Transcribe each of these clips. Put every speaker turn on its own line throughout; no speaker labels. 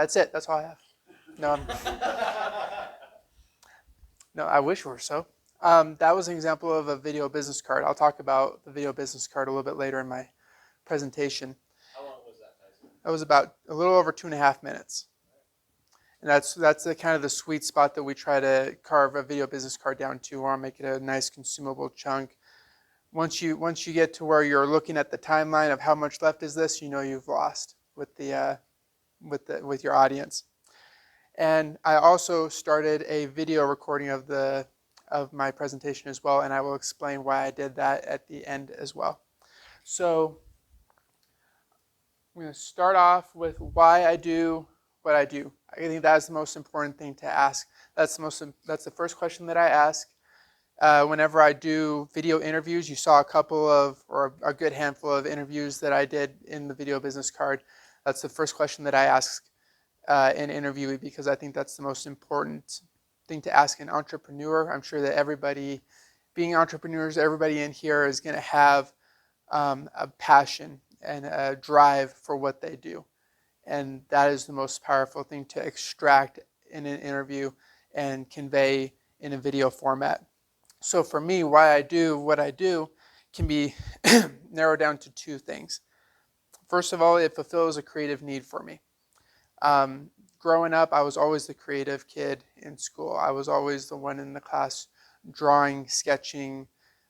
That's it. That's all I have. No, no, I wish it were so. That was an example of a video business card. I'll talk about the video business card a little bit later in my presentation.
How long was that, Tyson?
That was about a little over 2.5 minutes. And that's the kind of the sweet spot that we try to carve a video business card down to, or make it a nice consumable chunk. Once you get to where you're looking at the timeline of how much left is this, you know you've lost with your audience. And I also started a video recording of my presentation as well, and I will explain why I did that at the end as well. So I'm going to start off with why I do what I do. I think that's the most important thing to ask. That's the first question that I ask. Whenever I do video interviews, you saw a good handful of interviews that I did in the video business card. That's the first question that I ask in interviewing, because I think that's the most important thing to ask an entrepreneur. I'm sure that everybody, being entrepreneurs, everybody in here is going to have a passion and a drive for what they do. And that is the most powerful thing to extract in an interview and convey in a video format. So for me, why I do what I do can be narrowed down to two things. First of all, it fulfills a creative need for me. Growing up, I was always the creative kid in school. I was always the one in the class drawing, sketching,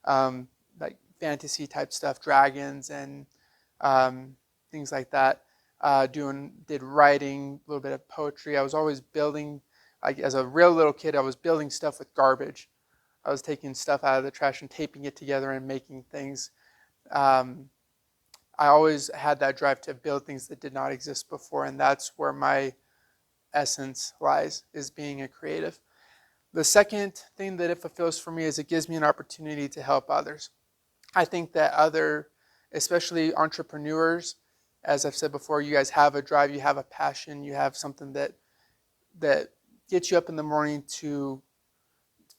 like fantasy type stuff, dragons and things like that. Did writing, a little bit of poetry. I was always building, as a real little kid, I was building stuff with garbage. I was taking stuff out of the trash and taping it together and making things. I always had that drive to build things that did not exist before, and that's where my essence lies, is being a creative. The second thing that it fulfills for me is it gives me an opportunity to help others. I think that especially entrepreneurs, as I've said before, you guys have a drive, you have a passion, you have something that gets you up in the morning to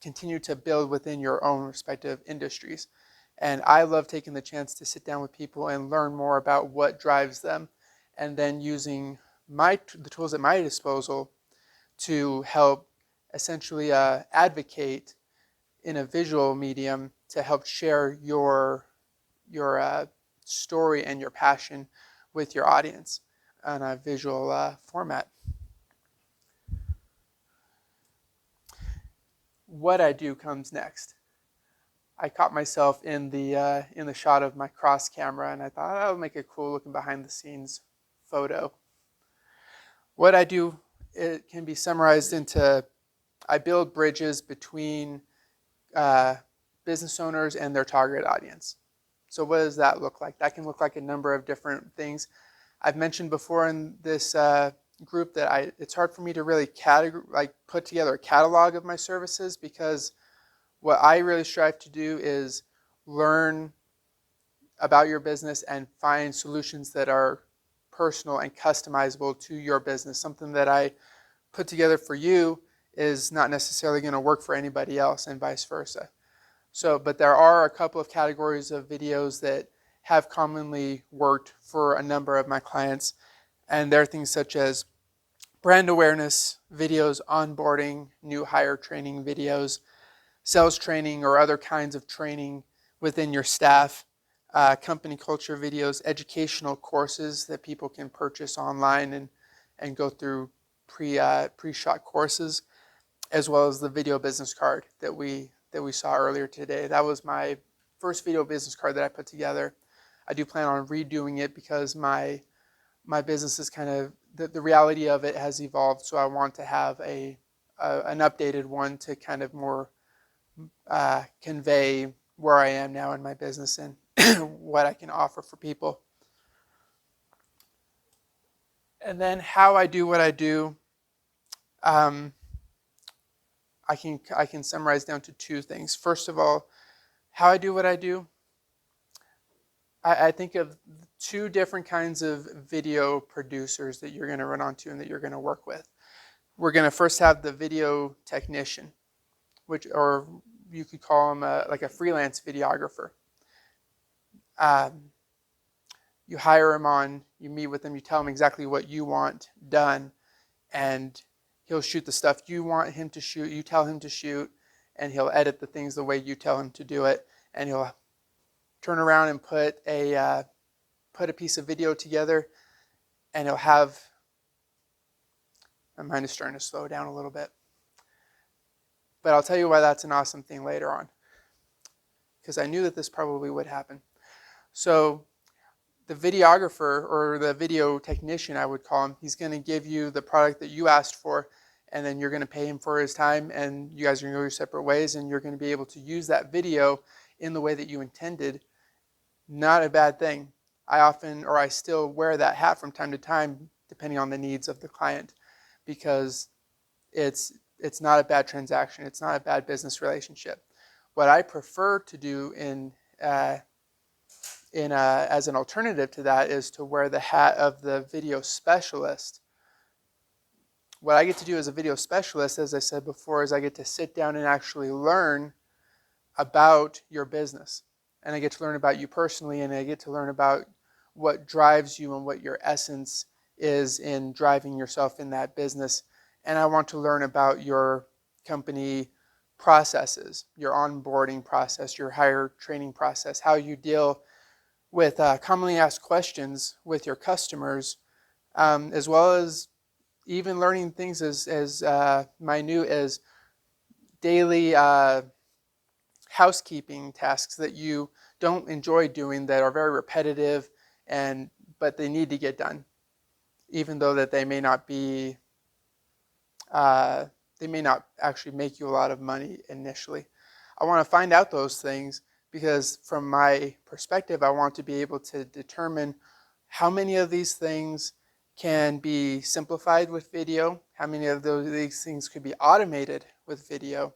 continue to build within your own respective industries. And I love taking the chance to sit down with people and learn more about what drives them, and then using the tools at my disposal to help essentially advocate in a visual medium to help share your story and your passion with your audience on a visual format. What I do comes next. I caught myself in the shot of my cross camera, and I thought I'll make a cool looking behind the scenes photo. What I do, it can be summarized into, I build bridges between business owners and their target audience. So what does that look like? That can look like a number of different things. I've mentioned before in this group that it's hard for me to really put together a catalog of my services, because what I really strive to do is learn about your business and find solutions that are personal and customizable to your business. Something that I put together for you is not necessarily going to work for anybody else, and vice versa. But there are a couple of categories of videos that have commonly worked for a number of my clients, and there are things such as brand awareness videos, onboarding, new hire training videos, sales training or other kinds of training within your staff, company culture videos, educational courses that people can purchase online and go through pre-shot courses, as well as the video business card that we saw earlier today. That was my first video business card that I put together. I do plan on redoing it because my business is kind of, the reality of it has evolved, so I want to have an updated one to kind of more convey where I am now in my business and what I can offer for people. And then how I do what I do, I can summarize down to two things. First of all, how I do what I do, I think of two different kinds of video producers that you're going to run onto and that you're going to work with. We're going to first have the video technician, or you could call him like a freelance videographer. You hire him on, you meet with him, you tell him exactly what you want done, and he'll shoot the stuff you want him to shoot, you tell him to shoot, and he'll edit the things the way you tell him to do it, and he'll turn around and put a piece of video together, and he'll have, my mind is starting to slow down a little bit, but I'll tell you why that's an awesome thing later on, because I knew that this probably would happen. So the videographer, or the video technician I would call him, he's going to give you the product that you asked for, and then you're going to pay him for his time, and you guys are going to go your separate ways, and you're going to be able to use that video in the way that you intended. Not a bad thing. I still wear that hat from time to time, depending on the needs of the client, because it's not a bad transaction. It's not a bad business relationship. What I prefer to do as an alternative to that is to wear the hat of the video specialist. What I get to do as a video specialist, as I said before, is I get to sit down and actually learn about your business. And I get to learn about you personally, and I get to learn about what drives you and what your essence is in driving yourself in that business. And I want to learn about your company processes, your onboarding process, your hire training process, how you deal with commonly asked questions with your customers, as well as even learning things as minute as daily housekeeping tasks that you don't enjoy doing, that are very repetitive, but they need to get done, even though that they may not actually make you a lot of money initially. I want to find out those things, because from my perspective, I want to be able to determine how many of these things can be simplified with video, how many of these things could be automated with video.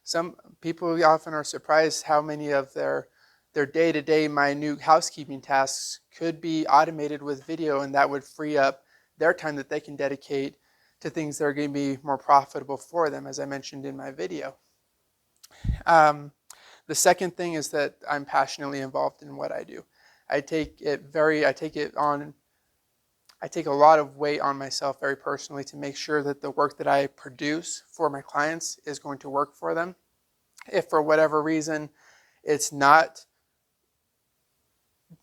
Some people often are surprised how many of their day-to-day minute housekeeping tasks could be automated with video, and that would free up their time that they can dedicate to things that are going to be more profitable for them, as I mentioned in my video. The second thing is that I'm passionately involved in what I do. I take a lot of weight on myself very personally to make sure that the work that I produce for my clients is going to work for them. If for whatever reason it's not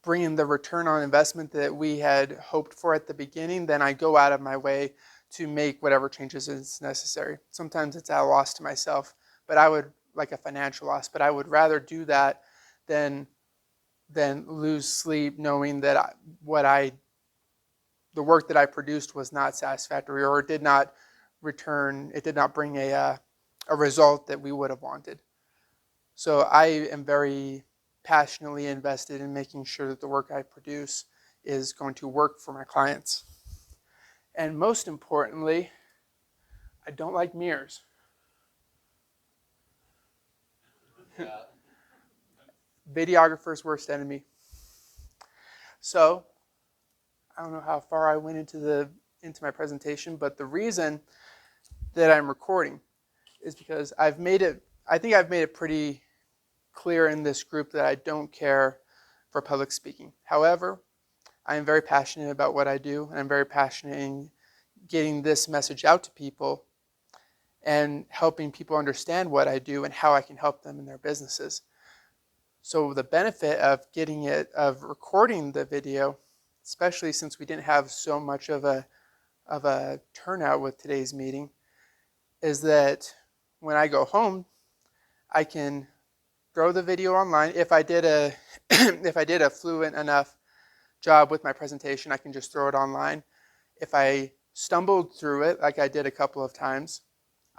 bringing the return on investment that we had hoped for at the beginning, then I go out of my way to make whatever changes is necessary. Sometimes it's at a loss to myself, like a financial loss, but I would rather do that than lose sleep knowing that the work that I produced was not satisfactory, or it did not bring a result that we would have wanted. So I am very passionately invested in making sure that the work I produce is going to work for my clients. And most importantly, I don't like mirrors. Videographer's worst enemy. So I don't know how far I went into my presentation, but the reason that I'm recording is because I think I've made it pretty clear in this group that I don't care for public speaking. However, I am very passionate about what I do, and I'm very passionate in getting this message out to people and helping people understand what I do and how I can help them in their businesses. So the benefit of recording the video, especially since we didn't have so much of a turnout with today's meeting, is that when I go home, I can throw the video online. If I did a fluent enough job with my presentation, I can just throw it online. If I stumbled through it, like I did a couple of times,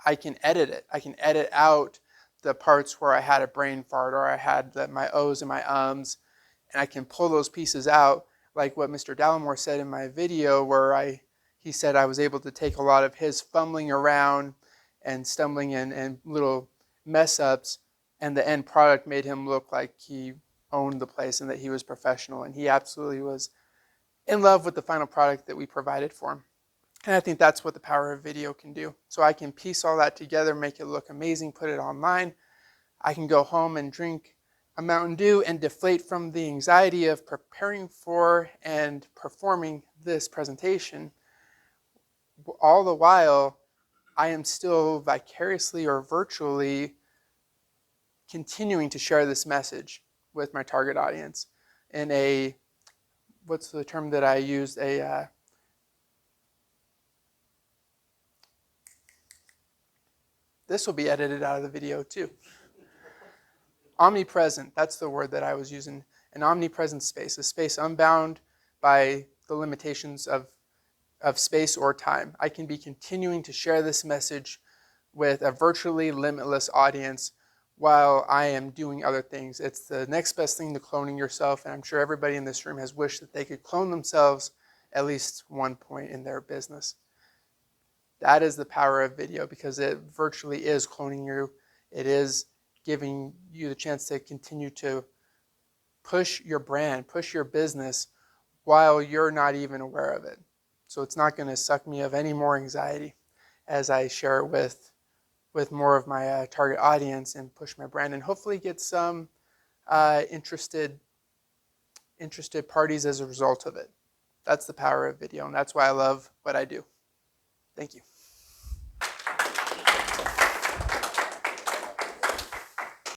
I can edit it. I can edit out the parts where I had a brain fart, or I had my O's and my ums, and I can pull those pieces out, like what Mr. Dallimore said in my video, where he said I was able to take a lot of his fumbling around and stumbling and little mess ups, and the end product made him look like he owned the place and that he was professional, and he absolutely was in love with the final product that we provided for him. And I think that's what the power of video can do. So I can piece all that together, make it look amazing, put it online. I can go home and drink a Mountain Dew and deflate from the anxiety of preparing for and performing this presentation all the while, I am still vicariously or virtually continuing to share this message with my target audience in a, what's the term that I used, this will be edited out of the video too. Omnipresent, that's the word that I was using. An omnipresent space, a space unbound by the limitations of space or time. I can be continuing to share this message with a virtually limitless audience while I am doing other things. It's the next best thing to cloning yourself, and I'm sure everybody in this room has wished that they could clone themselves at least one point in their business. That is the power of video, because it virtually is cloning you. It is giving you the chance to continue to push your brand, push your business while you're not even aware of it. So it's not going to suck me of any more anxiety as I share it with more of my target audience and push my brand, and hopefully get some interested parties as a result of it. That's the power of video, and that's why I love what I do. Thank you.